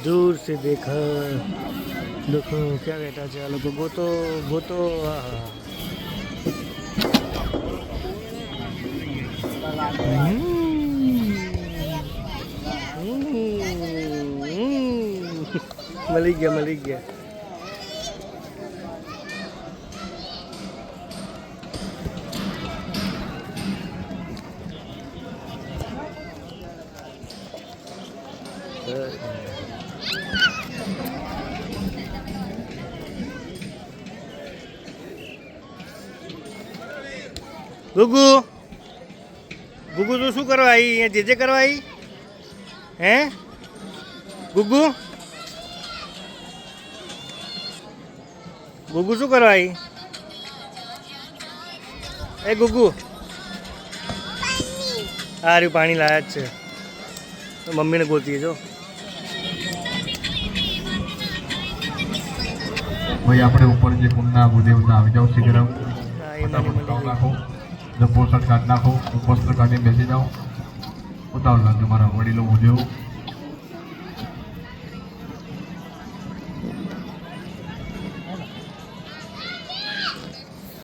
दूर से देखा। देखो क्या कहता है लोग गोतो गोतो। मलिक गया मलिक गया। गुगु गुगु तो शू करवा आई ये जेजे करवा आई हैं गुगु गुगु शू करवा आई ए गुगु आ रही पानी लाया है तो मम्मी ने गोती है जो भाई अपने ऊपर जो कुंडा बुदेवता આવી જાવ શીઘ્ર નાખો પોસ્ટર કાર્ડ નાખો પોસ્ટર કાર્ડ બેસી જાઓ ઉતાવળ લાગે મારા વડીલો બુદેવ